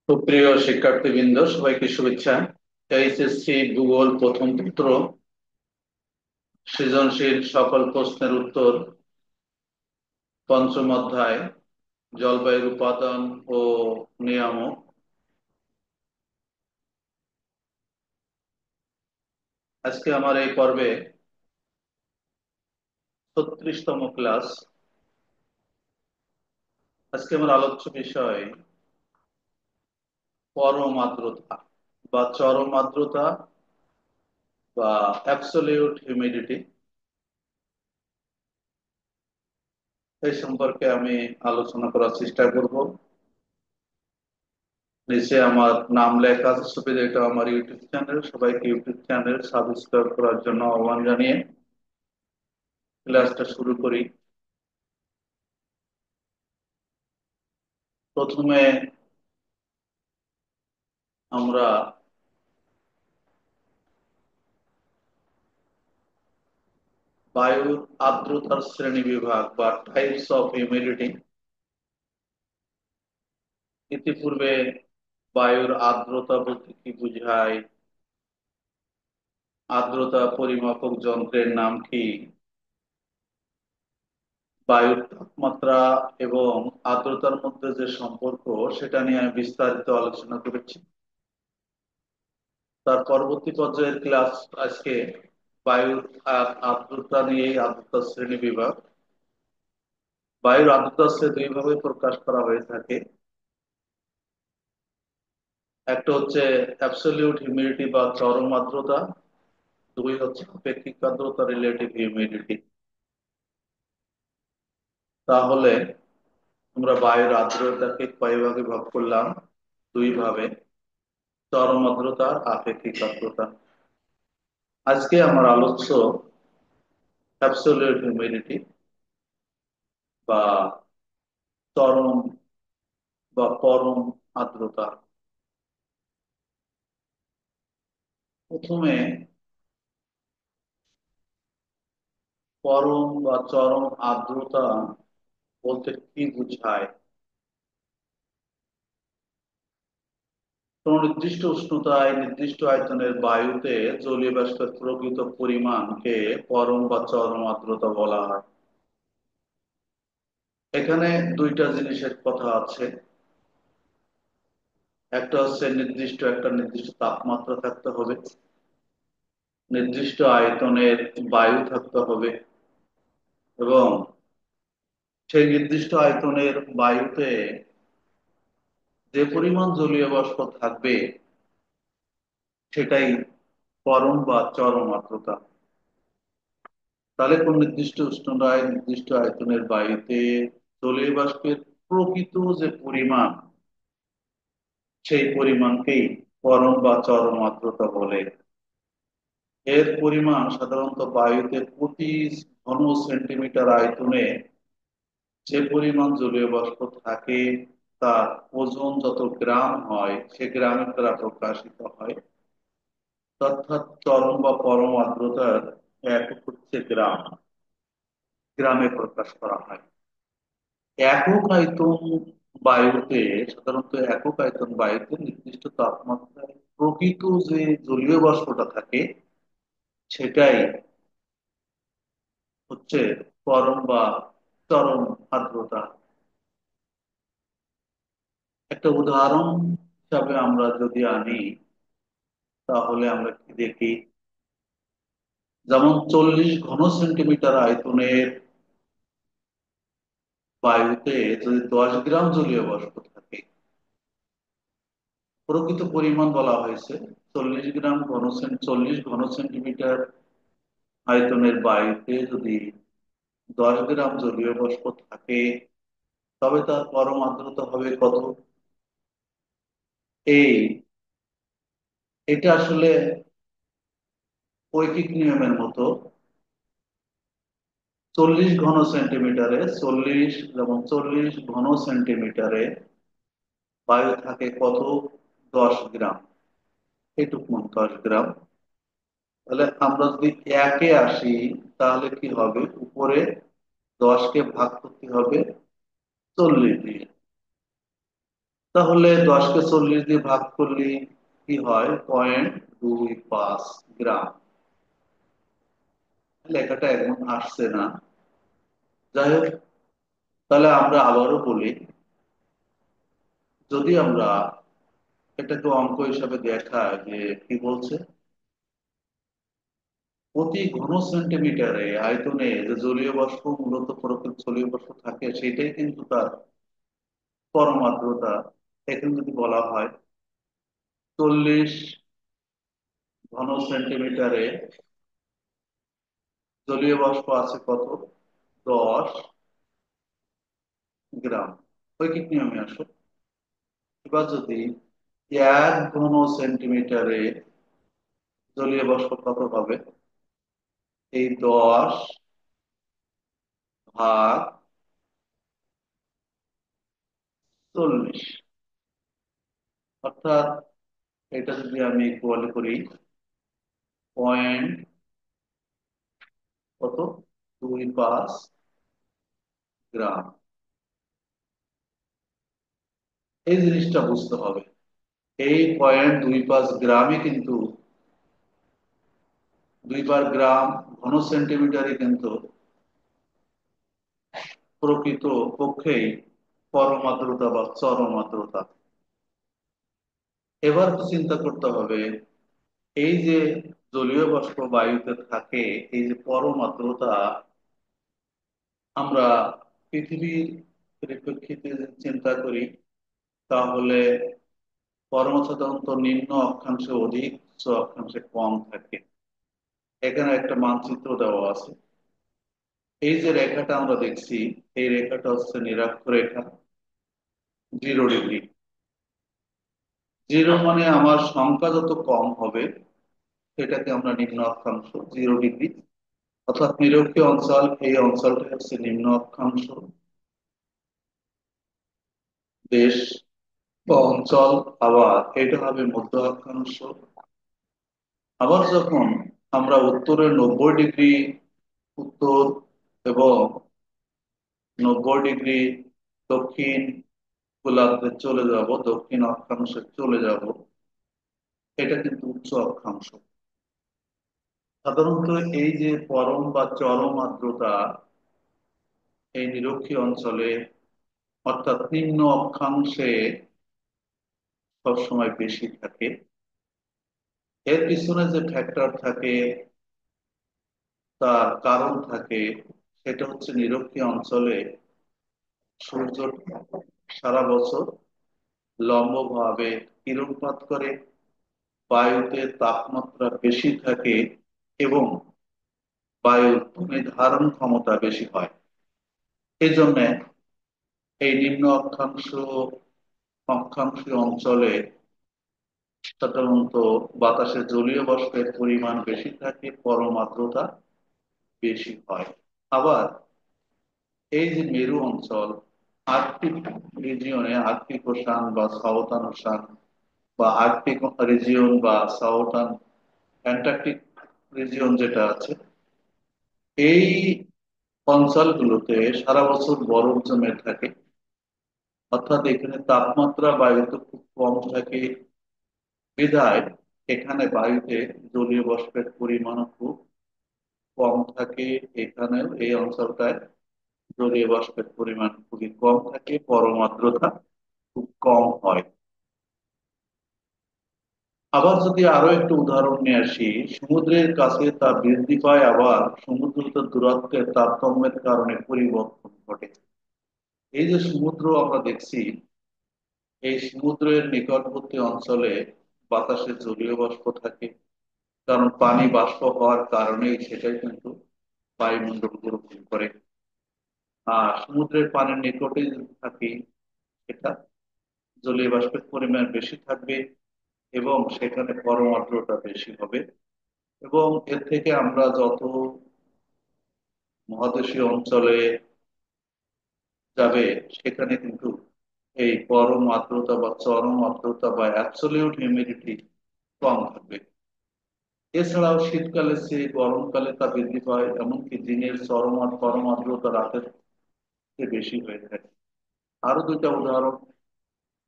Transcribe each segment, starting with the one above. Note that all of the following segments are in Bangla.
সুপ্রিয় শিক্ষার্থীবৃন্দ, সবাইকে শুভেচ্ছা। এইচএসসি ভূগোল প্রথম পত্র সৃজনশীল সকল প্রশ্নের উত্তর, পঞ্চম অধ্যায় জলবায়ুর উপাদান ও নিয়ামক। আজকে আমার এই পর্বে 36তম ক্লাস। আজকে আমার আলোচ্য বিষয় পরম আর্দ্রতা বা চরম আর্দ্রতা বা অ্যাবসলিউট হিউমিডিটি। এই সম্পর্কে আমি আলোচনা করার চেষ্টা করব। নিচে আমার নাম লেখা আছে সুবিধা, এটা আমার ইউটিউব চ্যানেল। সবাইকে ইউটিউব চ্যানেল সাবস্ক্রাইব করার জন্য আহ্বান জানিয়ে ক্লাসটা শুরু করি। প্রথমে আমরা বায়ুর আর্দ্রতার শ্রেণী বিভাগ বা টাইপস অফ হিউমিডিটি। ইতিপূর্বে বায়ুর আর্দ্রতা বলতে কি বোঝায়, আর্দ্রতা পরিমাপক যন্ত্রের নাম কি, বায়ুর তাপমাত্রা এবং আর্দ্রতার মধ্যে যে সম্পর্ক, সেটা নিয়ে আমি বিস্তারিত আলোচনা করেছি। তার পরবর্তী পর্যায়ের ক্লাস আজকে বায়ুর আর্দ্রতা নিয়ে, আর্দ্রতা শ্রেণী বিভাগ। বায়ুর আর্দ্রতা দুই ভাবে প্রকাশ করা হয়ে থাকে। একটা হচ্ছে অ্যাবসলিউট হিউমিডিটি বা চরম আর্দ্রতা, দুই হচ্ছে আপেক্ষিক আর্দ্রতা রিলেটিভ হিউমিডিটি। তাহলে আমরা বায়ুর আর্দ্রতাকে কয় ভাগে ভাগ করলাম? দুই ভাবে, চরম আর্দ্রতা আর আপেক্ষিক আর্দ্রতা। আজকে আমার আলোচ্য অ্যাবসলিউট হিউমিডিটি বা চরম বা পরম আর্দ্রতা। প্রথমে পরম বা চরম আর্দ্রতা বলতে কি বোঝায়? কোন নির্দিষ্ট উষ্ণতায় নির্দিষ্ট আয়তনের বায়ুতে জলীয় বাষ্পের প্রকৃত পরিমাণকে পরম বা চরম আর্দ্রতা বলা হয়। এখানে দুইটা জিনিসের কথা আছে। একটা হচ্ছে নির্দিষ্ট তাপমাত্রা থাকতে হবে, নির্দিষ্ট আয়তনের বায়ু থাকতে হবে, এবং সেই নির্দিষ্ট আয়তনের বায়ুতে যে পরিমাণ জলীয় বাষ্প থাকবে সেটাই পরম বা চরম আর্দ্রতা। তাহলে কোন নির্দিষ্ট উষ্ণতায় নির্দিষ্ট আয়তনের বায়ুতে জলীয় বাষ্পের প্রকৃত যে পরিমাণ, সেই পরিমাণকেই পরম বা চরম আর্দ্রতা বলে। এর পরিমাণ সাধারণত বায়ুতে প্রতি ঘন সেন্টিমিটার আয়তনে যে পরিমাণ জলীয় বাষ্প থাকে তার ওজন যত গ্রাম হয় সে গ্রামের দ্বারা প্রকাশিত হয়। অর্থাৎ চরম বা পরম আর্দ্রতার একক হচ্ছে গ্রাম, গ্রামে প্রকাশ করা হয়। একক আয়তন বায়ুতে, সাধারণত একক আয়তন বায়ুতে নির্দিষ্ট তাপমাত্রায় প্রকৃত যে জলীয় বাষ্পটা থাকে সেটাই হচ্ছে পরম বা চরম আর্দ্রতা। একটা উদাহরণ হিসাবে আমরা যদি আনি, তাহলে আমরা কি দেখি, যেমন 40 ঘন সেন্টিমিটার আয়তনের বায়ুতে যদি 10 গ্রাম জলীয় বাষ্প থাকে, প্রকৃত পরিমাণ বলা হয়েছে 40 ঘন সেন্টিমিটার আয়তনের বায়ুতে যদি 10 গ্রাম জলীয় বাষ্প থাকে, তবে তার পরম আর্দ্রতা হবে কত? এই এটা আসলে ঐকিক নিয়মের মতো। 40 ঘন সেন্টিমিটারে বায়ু থাকে কত? 10 গ্রাম। এইটুকু 10 গ্রাম। তাহলে আমরা যদি একে আসি, তাহলে কি হবে? উপরে 10কে ভাগ করতে হবে 40 দিয়ে। তাহলে 10কে 40 দিয়ে ভাগ করলে কি হয়? 0.25 গ্রাম। লেখাটা এখন আসছে না, যাই হোক। তাহলে আমরা আবারও বলি, যদি আমরা এটাকে অঙ্ক হিসাবে দেখায় যে কি বলছে, প্রতি ঘন সেন্টিমিটারে আয়তনে যে জলীয় বাষ্প মূলত প্রকৃত জলীয় বাষ্প থাকে সেটাই কিন্তু তার পরম আর্দ্রতা। এখানে যদি বলা হয় 40 ঘন সেন্টিমিটারে জলীয় বাষ্প আছে কত? 10 গ্রাম। রৈখিক নিয়মে আসো। এবার যদি 1 ঘন সেন্টিমিটারে জলীয় বাষ্প কত হবে? এই 10 ভাগ 40, অর্থাৎ এটা যদি আমি ইকুয়াল করি পয়েন্ট কত, 25 গ্রাম। এই জিনিসটা বুঝতে হবে। এই 0.25 গ্রামে কিন্তু 2 বার গ্রাম 1 ঘন সেন্টিমিটারে কিন্তু প্রকৃত পক্ষেই পরম আর্দ্রতা বা চরম আর্দ্রতা। এবার তো চিন্তা করতে হবে, এই যে জলীয় বাষ্প বায়ুতে থাকে, এই যে পরম আর্দ্রতা, আমরা পৃথিবীর পরিপ্রেক্ষিতে যদি চিন্তা করি তাহলে পরম সাধারণত নিম্ন অক্ষাংশে অধিক, উচ্চ অক্ষাংশে কম থাকে। এখানে একটা মানচিত্র দেওয়া আছে। এই যে রেখাটা আমরা দেখছি, এই রেখাটা হচ্ছে নিরক্ষরেখা, 0 ডিগ্রি। 0 মানে আমার সংখ্যা যত কম হবে সেটাকে আমরা নিম্ন অক্ষাংশ, 0 ডিগ্রি। অর্থাৎ নিরক্ষীয় অঞ্চল, এই অঞ্চলটা হচ্ছে নিম্ন অক্ষাংশ দেশ বা অঞ্চল। আবার এটা হবে মধ্য অক্ষাংশ। আবার যখন আমরা উত্তরের 90 ডিগ্রি উত্তর এবং 90 ডিগ্রি দক্ষিণ গোলার্ধে চলে যাব, দক্ষিণ অক্ষাংশে চলে যাব, এটা কিন্তু উচ্চ অক্ষাংশ। সাধারণত এই যে পরম বা চরম আর্দ্রতা এই নিরক্ষীয় অঞ্চলে, অর্থাৎ নিম্ন অক্ষাংশে সবসময় বেশি থাকে। এর পিছনে যে ফ্যাক্টর থাকে, তার কারণ থাকে, সেটা হচ্ছে নিরক্ষীয় অঞ্চলে সূর্য সারা বছর লম্বভাবে কিরণপাত করে, বায়ুতে তাপমাত্রা বেশি থাকে এবং বায়ুর ভূমি ধারণ ক্ষমতা বেশি হয়। এই জন্য এই নিম্ন অক্ষাংশীয় অঞ্চলে সাধারণত বাতাসে জলীয় বাষ্পের পরিমাণ বেশি থাকে, পরম আর্দ্রতা বেশি হয়। আবার এই যে মেরু অঞ্চল, আর্কটিক রিজিয়নে, আর্কটিক ওশান বা সাউথার্ন ওশান, বা আর্কটিক রিজিয়ন বা সাউথার্ন অ্যান্টার্কটিক রিজিয়ন যেটা আছে, এই অঞ্চলগুলোতে সারা বছর বরফ জমে থাকে। অর্থাৎ এখানে তাপমাত্রা বায়ুতে খুব কম থাকে, বিধায় এখানে বায়ুতে জলীয় বাষ্পের পরিমাণ খুব কম থাকে। এখানেও এই অঞ্চলটায় জলীয় বাষ্পের পরিমাণ খুবই কম থাকে, পরম আর্দ্রতা খুব কম হয়। আবার যদি আরো একটু উদাহরণ নিয়ে আসি, সমুদ্রের কাছে তা বৃদ্ধি পায়, আবার সমুদ্র তো দূরত্বের তারতম্যের কারণে পরিবর্তন ঘটে। এই যে সমুদ্র আমরা দেখছি, এই সমুদ্রের নিকটবর্তী অঞ্চলে বাতাসে জলীয় বাষ্প থাকে, কারণ পানি বাষ্প হওয়ার কারণেই সেটাই কিন্তু বায়ুমণ্ডল গ্রহণ করে। আর সমুদ্রের পানির নিকটে যদি থাকি, সেটা জলীয় বাষ্পের পরিমাণ বেশি থাকবে এবং সেখানে পরম আর্দ্রতা বেশি হবে। এবং এর থেকে আমরা যত মহাদেশীয় অঞ্চলে যাবে, সেখানে কিন্তু এই পরম আর্দ্রতা বা চরম আর্দ্রতা বা অ্যাবসলিউট হিউমিডিটি কম থাকবে। এছাড়াও শীতকালে চেয়ে গরমকালে তা বৃদ্ধি পায়, এমনকি দিনের চরম আর পরম আর্দ্রতা রাতের চেয়ে বেশি হয়ে থাকে। আরো দুইটা উদাহরণ,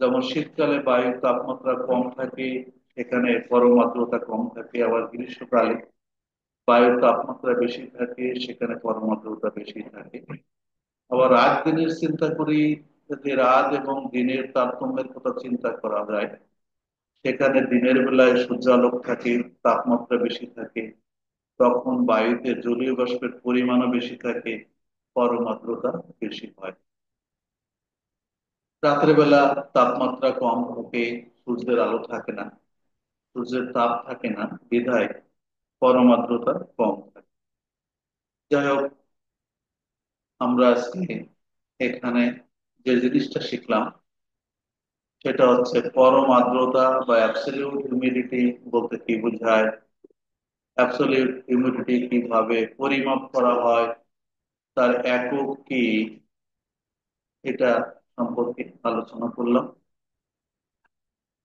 যেমন শীতকালে বায়ুর তাপমাত্রা কম থাকে, সেখানে পরম আর্দ্রতা কম থাকে। আবার গ্রীষ্মকালে বায়ুর তাপমাত্রা বেশি থাকে, সেখানে পরম আর্দ্রতা বেশি থাকে। আবার রাত দিনের চিন্তা করি, যে রাত এবং দিনের তারতম্যের কথা চিন্তা করা যায়, সেখানে দিনের বেলায় সূর্যালোক থাকে, তাপমাত্রা বেশি থাকে, তখন বায়ুতে জলীয় বাষ্পের পরিমাণও বেশি থাকে, পরম আর্দ্রতা বেশি হয়। রাতের বেলা তাপমাত্রা কম থাকে, সূর্যের আলো থাকে না, সূর্যের তাপ থাকে না, বিধায় পরম আর্দ্রতা কম থাকে। যাই হোক, আমরা আজকে এখানে যে জিনিসটা শিখলাম সেটা হচ্ছে পরম আর্দ্রতা বা অ্যাবসলিউট হিউমিডিটি বলতে কি বোঝায়, অ্যাবসলিউট হিউমিডিটি কিভাবে পরিমাপ করা হয়, তার একক কি, এটা সম্পর্কে আলোচনা করলাম।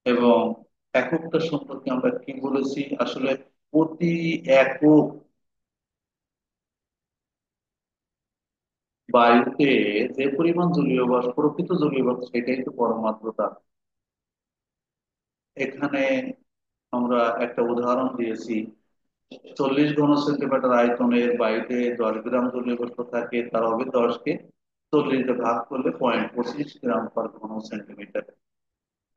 এবং এককটা সম্পর্কে আমরা কি বলেছি, আসলে প্রতি একক বায়ুতে যে পরিমাণ জলীয় বাষ্প, প্রকৃত জলীয় বাষ্প, সেটাই তো পরম আর্দ্রতা। এখানে আমরা একটা উদাহরণ দিয়েছি, 40 ঘন সেন্টিমিটার আয়তনের বায়ুতে 10 গ্রাম জলীয় বাষ্প থাকে, তার হবে 10 কে 40-এ ভাগ করলে 0.25 গ্রাম পার ঘন সেন্টিমিটার।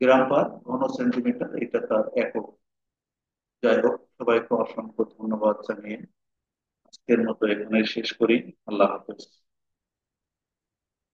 গ্রাম পার ঘন সেন্টিমিটার, এটা তার একক। যাই হোক, সবাইকে অসংখ্য ধন্যবাদ জানিয়ে আজকের মতো এখানে শেষ করি। আল্লাহ হাফেজ।